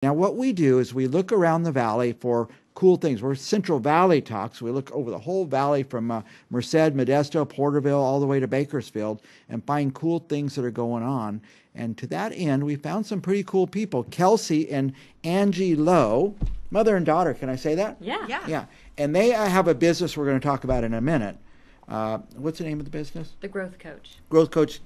Now, what we do is we look around the valley for cool things. We're CentralValleyTalk, so we look over the whole valley from Merced, Modesto, Porterville, all the way to Bakersfield and find cool things that are going on. And to that end, we found some pretty cool people. Kelsey and Angie Lowe, mother and daughter, can I say that? Yeah. Yeah. And they have a business we're going to talk about in a minute. What's the name of the business? The Growth Coach. Growth Coach,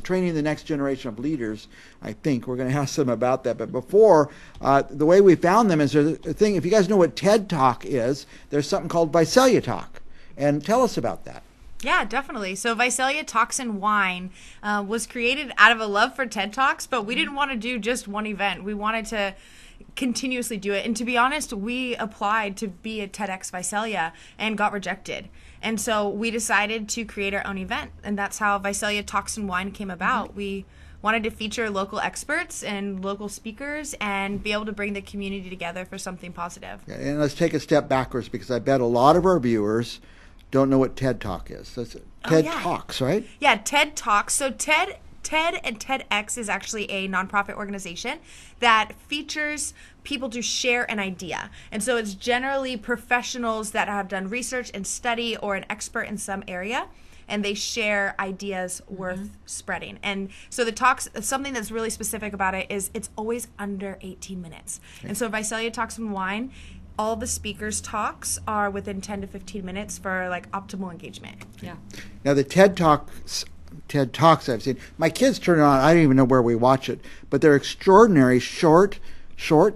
training the next generation of leaders. I think we're going to ask them about that. But before, the way we found them is there's a thing, if you guys know what TED Talk is, there's something called Visalia Talk. And tell us about that. Yeah, definitely. So Visalia Talks and Wine was created out of a love for TED Talks, but we didn't want to do just one event. We wanted to continuously do it. And to be honest, we applied to be at TEDx Visalia and got rejected. And so we decided to create our own event. And that's how Visalia Talks and Wine came about. We wanted to feature local experts and local speakers and be able to bring the community together for something positive. And let's take a step backwards, because I bet a lot of our viewers don't know what TED Talk is. That's TED Talks, right? Yeah, TED Talks. So TED and TEDx is actually a nonprofit organization that features people to share an idea. And so it's generally professionals that have done research and study or an expert in some area, and they share ideas worth spreading. And so the talks, something that's really specific about it is it's always under 18 minutes. Okay. And so Visalia Talks and Wine, all the speakers' talks are within 10 to 15 minutes for like optimal engagement. Yeah. Now the TED Talks I've seen, my kids turn it on, I don't even know where we watch it, but they're extraordinary short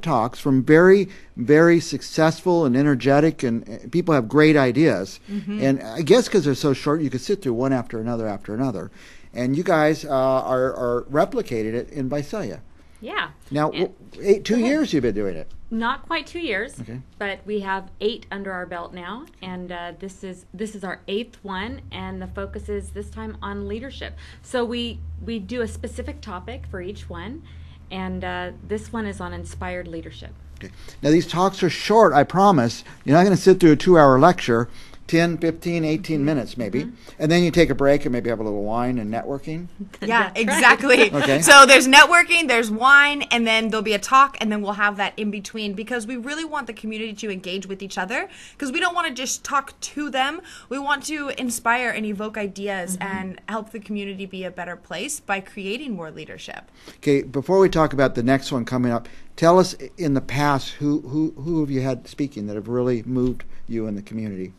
talks from very, very successful and energetic, and people have great ideas. And I guess because they're so short, you could sit through one after another. And you guys are replicated it in Visalia. Yeah. Now, 2 years you've been doing it. Not quite 2 years, okay, but we have 8 under our belt now, and this is our 8th one, and the focus is this time on leadership. So we do a specific topic for each one, and this one is on inspired leadership. Okay. Now these talks are short, I promise. You're not going to sit through a 2-hour lecture. 10, 15, 18 minutes maybe. And then you take a break and maybe have a little wine and networking. Yeah, exactly. Okay. So there's networking, there's wine, and then there'll be a talk, and then we'll have that in between, because we really want the community to engage with each other, because we don't want to just talk to them. We want to inspire and evoke ideas and help the community be a better place by creating more leadership. Okay, before we talk about the next one coming up, tell us in the past who have you had speaking that have really moved you in the community?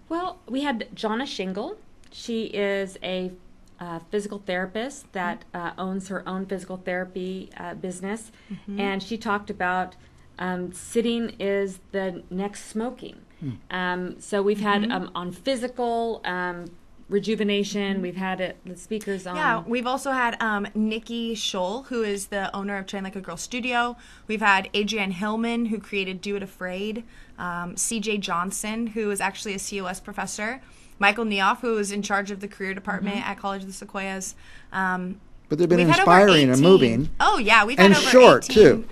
Well, we had Jonna Shingle. She is a physical therapist that owns her own physical therapy business, and she talked about sitting is the next smoking. So we've had on physical rejuvenation. We've had the speakers on. Yeah, we've also had Nikki Scholl, who is the owner of Train Like a Girl Studio. We've had Adrienne Hillman, who created Do It Afraid. CJ Johnson, who is actually a COS professor. Michael Neoff, who is in charge of the career department at College of the Sequoias. But they've been inspiring and moving. Oh, yeah. We've had over short, 18 too.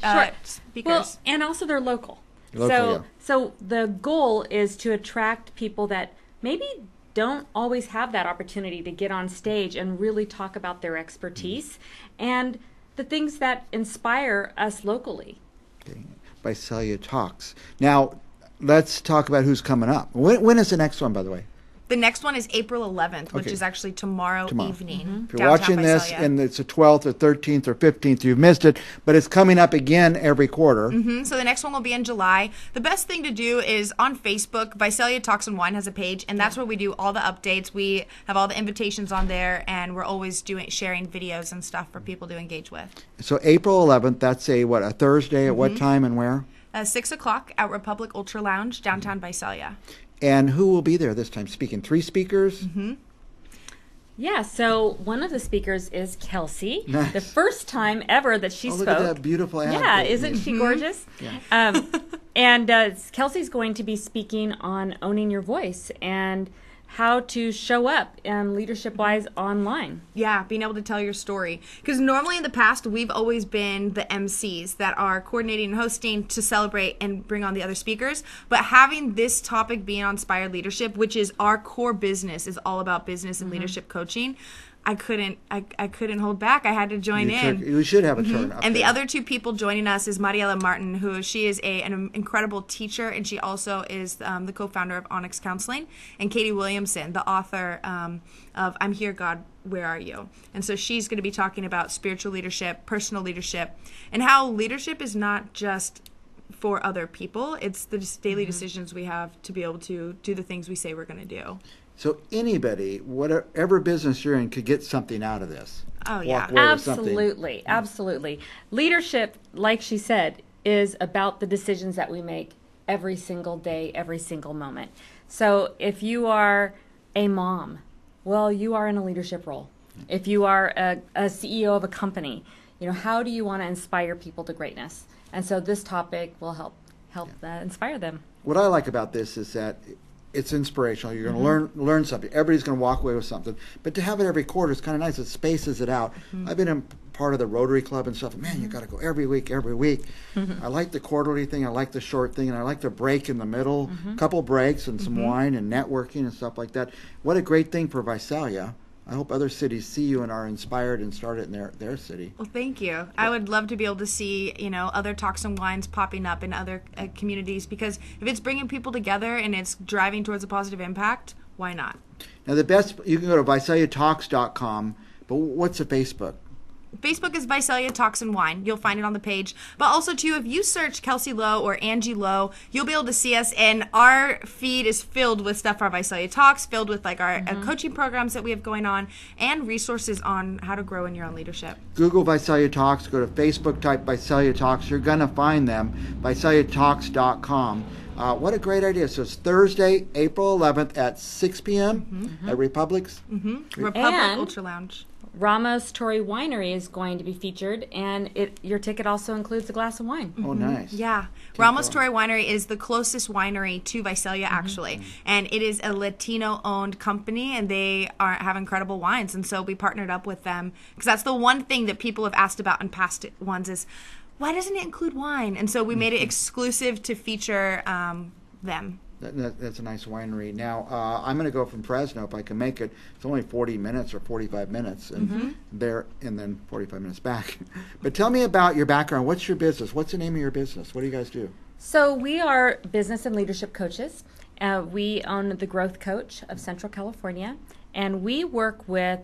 speakers. Well, and also they're local. So the goal is to attract people that maybe don't always have that opportunity to get on stage and really talk about their expertise and the things that inspire us locally. Okay. Visalia Talks. Now, let's talk about who's coming up. When is the next one, by the way? The next one is April 11th, which is actually tomorrow evening. If you're watching this and it's the 12th or 13th or 15th, you've missed it, but it's coming up again every quarter. So the next one will be in July. The best thing to do is on Facebook, Visalia Talks and Wine has a page, and that's where we do all the updates. We have all the invitations on there, and we're always sharing videos and stuff for people to engage with. So April 11th, that's a Thursday, at what time and where? 6 o'clock at Republic Ultra Lounge, downtown Visalia. And who will be there this time speaking? 3 speakers? Yeah, so one of the speakers is Kelsey. Nice. The first time ever that she spoke. Look at that beautiful ad. Yeah, isn't she gorgeous? Yeah. And Kelsey's going to be speaking on owning your voice and how to show up leadership-wise online. Yeah, being able to tell your story. Because normally in the past, we've always been the MCs that are coordinating and hosting to celebrate and bring on the other speakers. But having this topic being on Inspired Leadership, which is our core business, is all about business and leadership coaching, I couldn't hold back. I had to join in. You should have a turn up And the there. other two people joining us is Mariela Martin, who she is an incredible teacher, and she also is the co-founder of Onyx Counseling, and Katie Williamson, the author of I'm Here, God, Where Are You? And so she's going to be talking about spiritual leadership, personal leadership, and how leadership is not just for other people. It's the daily decisions we have to be able to do the things we say we're going to do. So anybody, whatever business you're in, could get something out of this. Oh, yeah. Walk away with something. Absolutely, absolutely. Leadership, like she said, is about the decisions that we make every single day, every single moment. So if you are a mom, well, you are in a leadership role. If you are a CEO of a company, how do you want to inspire people to greatness? And so this topic will help inspire them. What I like about this is that it's inspirational. You're going to learn something. Everybody's going to walk away with something. But to have it every quarter is kind of nice. It spaces it out. I've been in part of the Rotary Club and stuff. Man, you got to go every week. I like the quarterly thing. I like the short thing. And I like the break in the middle, couple breaks and some wine and networking and stuff like that. What a great thing for Visalia. I hope other cities see you and are inspired and start it in their city. Well, thank you. I would love to be able to see, other talks and wines popping up in other communities, because if it's bringing people together and it's driving towards a positive impact, why not? Now, you can go to VisaliaTalks.com, but what's a Facebook? Facebook is Visalia Talks and Wine. You'll find it on the page. But also, too, if you search Kelsey Lowe or Angie Lowe, you'll be able to see us. And our feed is filled with stuff for our Visalia Talks, filled with our coaching programs that we have going on, and resources on how to grow in your own leadership. Google Visalia Talks. Go to Facebook, type Visalia Talks. You're going to find them. VisaliaTalks.com. What a great idea. So it's Thursday, April 11th at 6 p.m. at Republic's. Republic And Ultra Lounge. Ramos Torrey Winery is going to be featured, and your ticket also includes a glass of wine. Oh, nice. Yeah. Ramos Torrey Winery is the closest winery to Visalia, actually. And it is a Latino-owned company, and they have incredible wines. And so we partnered up with them, because that's the one thing that people have asked about in past ones is, why doesn't it include wine? And so we made it exclusive to feature them. That's a nice winery. Now, I'm going to go from Fresno if I can make it. It's only 40 minutes or 45 minutes and there, and then 45 minutes back. But tell me about your background. What's your business? What's the name of your business? What do you guys do? So we are business and leadership coaches. We own the Growth Coach of Central California, and we work with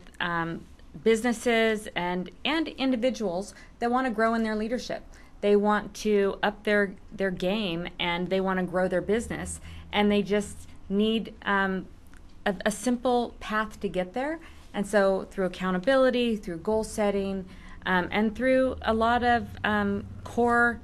businesses and individuals that want to grow in their leadership. They want to up their game, and they want to grow their business, and they just need a simple path to get there. And so through accountability, through goal setting, and through a lot of core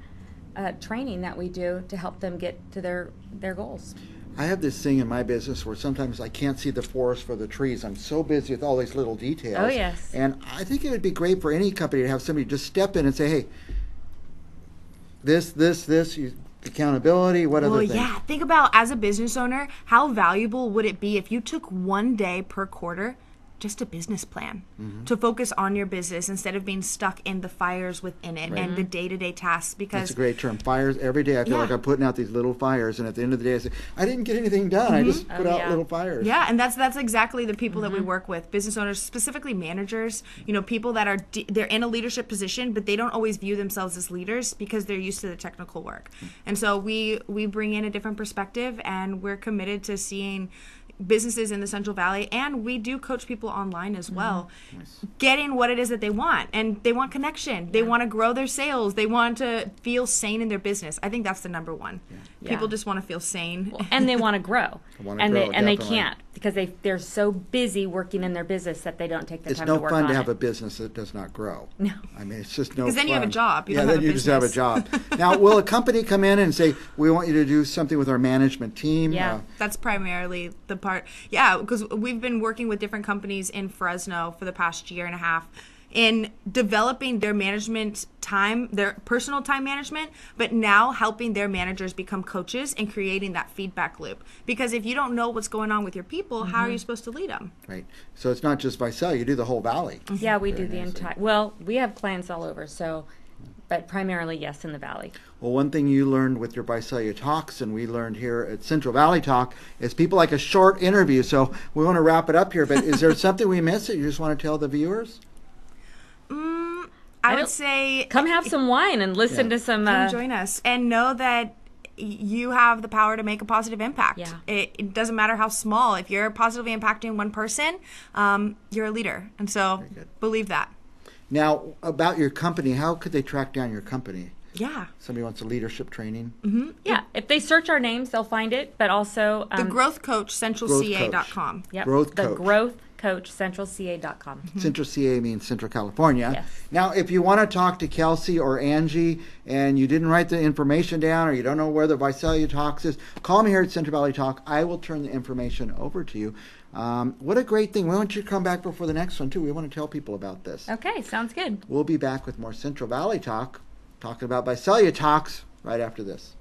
training that we do to help them get to their goals. I have this thing in my business where sometimes I can't see the forest for the trees. I'm so busy with all these little details. Oh, yes. And I think it would be great for any company to have somebody just step in and say, hey, this, accountability, what other things? Yeah, think about, as a business owner, how valuable would it be if you took one day per quarter, just a business plan, to focus on your business instead of being stuck in the fires within it and the day-to-day tasks. Because that's a great term. Fires. Every day I feel like I'm putting out these little fires, and at the end of the day I say, I didn't get anything done. I just put out little fires. Yeah, and that's exactly the people that we work with. Business owners, specifically managers, people that are they're in a leadership position, but they don't always view themselves as leaders because they're used to the technical work. And so we bring in a different perspective, and we're committed to seeing businesses in the Central Valley, and we do coach people online as well, getting what it is that they want. And they want connection. They want to grow their sales. They want to feel sane in their business. I think that's the number one. People just want to feel sane. Well, and they want to grow. They definitely. can't, because they're so busy working in their business that they don't take the time to to work on it. It's no fun to have a business that does not grow. No. I mean, it's just no fun. Because then you have a job. You don't then have a you business. just have a job. Now, will a company come in and say, we want you to do something with our management team? Yeah. That's primarily the part. Yeah, because we've been working with different companies in Fresno for the past year and a half in developing their management time, their personal time management, but now helping their managers become coaches and creating that feedback loop. Because if you don't know what's going on with your people, how are you supposed to lead them? Right. So it's not just Visalia, you do the whole valley. Yeah, we do the entire. Well, we have clients all over, so but primarily, yes, in the Valley. Well, one thing you learned with your Visalia Talks, and we learned here at Central Valley Talk, is people like a short interview. So we want to wrap it up here, but is there something we missed that you just want to tell the viewers? I would say come have some wine and listen to some. Come join us and know that you have the power to make a positive impact. Yeah. It doesn't matter how small. If you're positively impacting one person, you're a leader. And so believe that. Now, about your company, how could they track down your company? Yeah. Somebody wants a leadership training. Mm-hmm. Yeah. If they search our names, they'll find it. But also the Growth Coach, CentralCA.com. Yep. Growth the Coach. Growth Coach, CentralCA.com. Central CA means Central California. Yes. Now, if you want to talk to Kelsey or Angie and you didn't write the information down or you don't know where the Visalia Talks is, call me here at Central Valley Talk. I will turn the information over to you. What a great thing. We want you to come back before the next one, too. We want to tell people about this. Okay, sounds good. We'll be back with more Central Valley Talk, talking about Visalia Talks right after this.